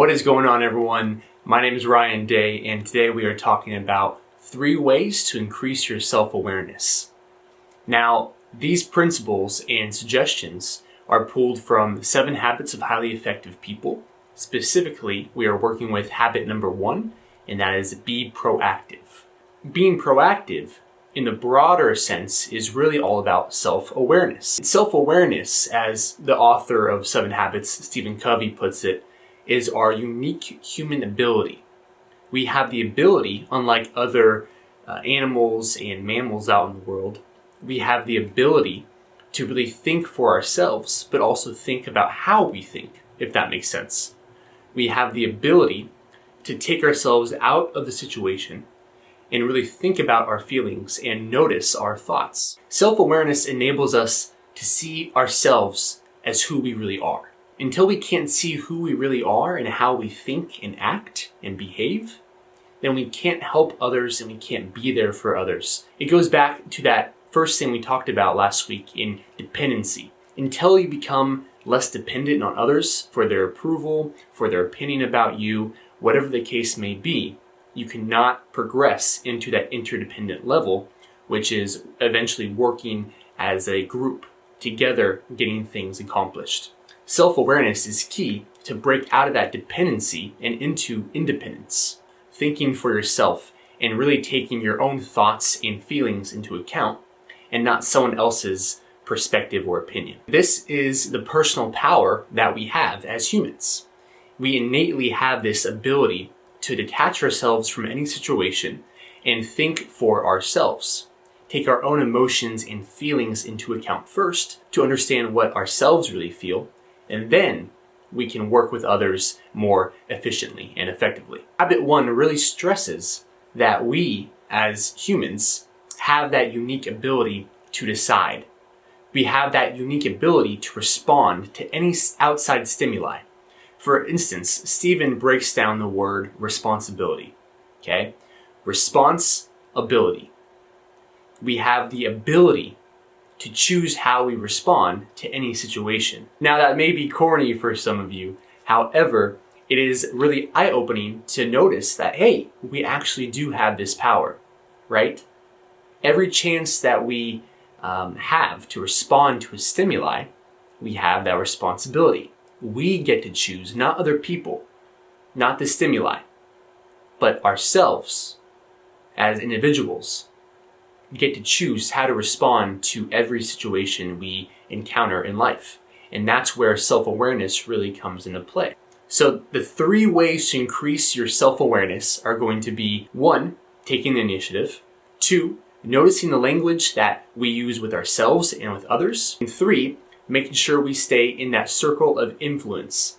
What is going on, everyone? My name is Ryan Day, and today we are talking about 3 ways to increase your self-awareness. Now, these principles and suggestions are pulled from the 7 Habits of Highly Effective People. Specifically, we are working with habit number 1, and that is be proactive. Being proactive, in the broader sense, is really all about self-awareness. Self-awareness, as the author of 7 Habits, Stephen Covey, puts it, is our unique human ability. We have the ability, unlike other animals and mammals out in the world, we have the ability to really think for ourselves, but also think about how we think, if that makes sense. We have the ability to take ourselves out of the situation and really think about our feelings and notice our thoughts. Self-awareness enables us to see ourselves as who we really are. Until we can't see who we really are and how we think and act and behave, then we can't help others and we can't be there for others. It goes back to that first thing we talked about last week in dependency. Until you become less dependent on others for their approval, for their opinion about you, whatever the case may be, you cannot progress into that interdependent level, which is eventually working as a group, together getting things accomplished. Self-awareness is key to break out of that dependency and into independence, thinking for yourself and really taking your own thoughts and feelings into account and not someone else's perspective or opinion. This is the personal power that we have as humans. We innately have this ability to detach ourselves from any situation and think for ourselves. Take our own emotions and feelings into account first to understand what ourselves really feel, and then we can work with others more efficiently and effectively. Habit 1 really stresses that we, as humans, have that unique ability to decide. We have that unique ability to respond to any outside stimuli. For instance, Stephen breaks down the word responsibility. Okay? Responsibility. We have the ability to choose how we respond to any situation. Now, that may be corny for some of you. However, it is really eye-opening to notice that, hey, we actually do have this power, right? Every chance that we have to respond to a stimuli, we have that responsibility. We get to choose, not other people, not the stimuli, but ourselves as individuals get to choose how to respond to every situation we encounter in life. And that's where self-awareness really comes into play. So the 3 ways to increase your self-awareness are going to be 1, taking the initiative, 2, noticing the language that we use with ourselves and with others, and 3, making sure we stay in that circle of influence,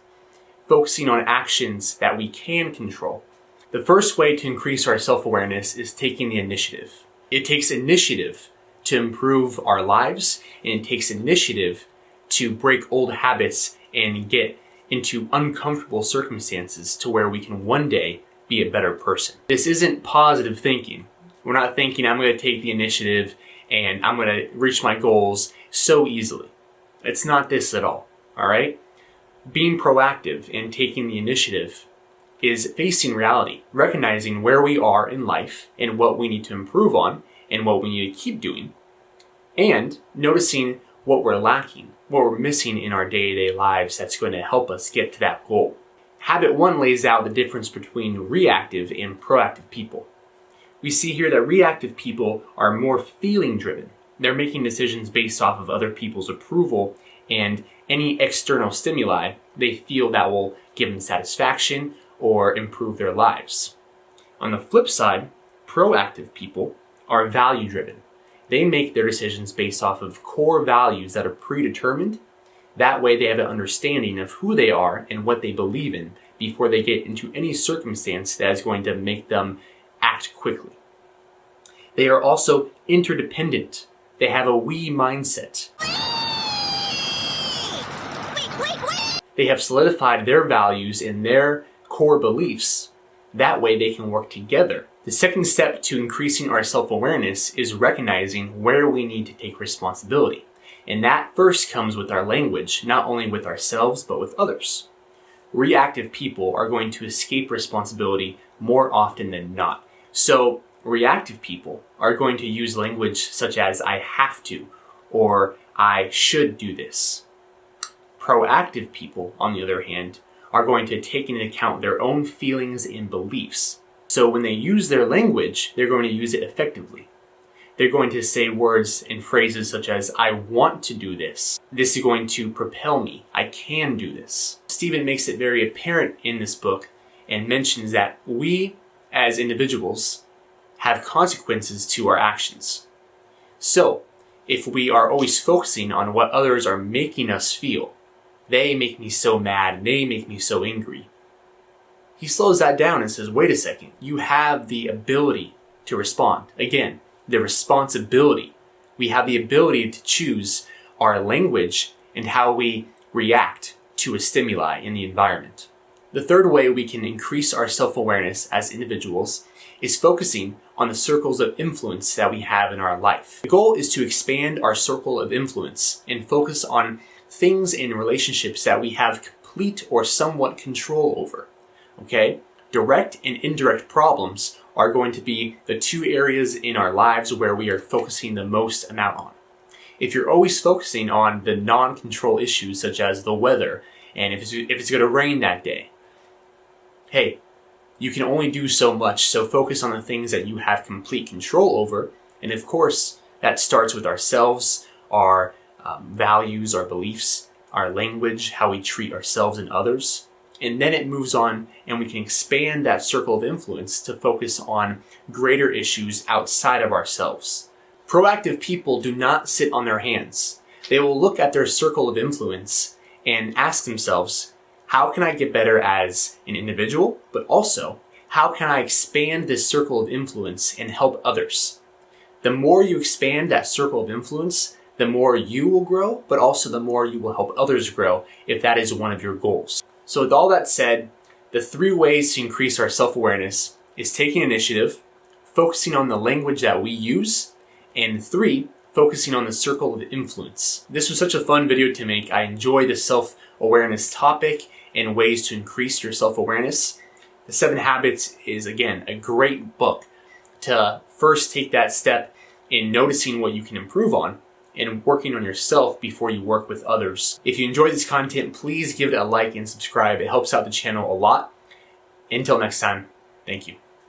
focusing on actions that we can control. The first way to increase our self-awareness is taking the initiative. It takes initiative to improve our lives, and it takes initiative to break old habits and get into uncomfortable circumstances to where we can one day be a better person. This isn't positive thinking. We're not thinking I'm going to take the initiative and I'm going to reach my goals so easily. It's not this at all right? Being proactive and taking the initiative is facing reality, recognizing where we are in life and what we need to improve on and what we need to keep doing, and noticing what we're lacking, what we're missing in our day-to-day lives that's going to help us get to that goal. Habit 1 lays out the difference between reactive and proactive people. We see here that reactive people are more feeling-driven. They're making decisions based off of other people's approval and any external stimuli they feel that will give them satisfaction or improve their lives. On the flip side, proactive people are value-driven. They make their decisions based off of core values that are predetermined. That way they have an understanding of who they are and what they believe in before they get into any circumstance that is going to make them act quickly. They are also interdependent. They have a we mindset. They have solidified their values and their core beliefs. That way they can work together. The second step to increasing our self-awareness is recognizing where we need to take responsibility. And that first comes with our language, not only with ourselves, but with others. reactive people are going to escape responsibility more often than not. So reactive people are going to use language such as I have to or I should do this. Proactive people, on the other hand, are going to take into account their own feelings and beliefs. So when they use their language, they're going to use it effectively. They're going to say words and phrases such as, I want to do this. This is going to propel me. I can do this. Stephen makes it very apparent in this book and mentions that we, as individuals, have consequences to our actions. So, if we are always focusing on what others are making us feel, they make me so mad, they make me so angry, he slows that down and says, wait a second, you have the ability to respond. Again, the responsibility. We have the ability to choose our language and how we react to a stimuli in the environment. The third way we can increase our self-awareness as individuals is focusing on the circles of influence that we have in our life. The goal is to expand our circle of influence and focus on things and relationships that we have complete or somewhat control over. Okay? Direct and indirect problems are going to be the two areas in our lives where we are focusing the most amount on. If you're always focusing on the non-control issues such as the weather and if it's going to rain that day, hey, you can only do so much, so focus on the things that you have complete control over. And of course, that starts with ourselves, our values, our beliefs, our language, how we treat ourselves and others. And then it moves on and we can expand that circle of influence to focus on greater issues outside of ourselves. Proactive people do not sit on their hands. They will look at their circle of influence and ask themselves, how can I get better as an individual, but also how can I expand this circle of influence and help others? The more you expand that circle of influence, the more you will grow, but also the more you will help others grow if that is one of your goals. So with all that said, the 3 ways to increase our self-awareness is taking initiative, focusing on the language that we use, and 3, focusing on the circle of influence. This was such a fun video to make. I enjoy the self-awareness topic and ways to increase your self-awareness. The 7 Habits is, again, a great book to first take that step in noticing what you can improve on and working on yourself before you work with others. If you enjoy this content, please give it a like and subscribe. It helps out the channel a lot. Until next time, thank you.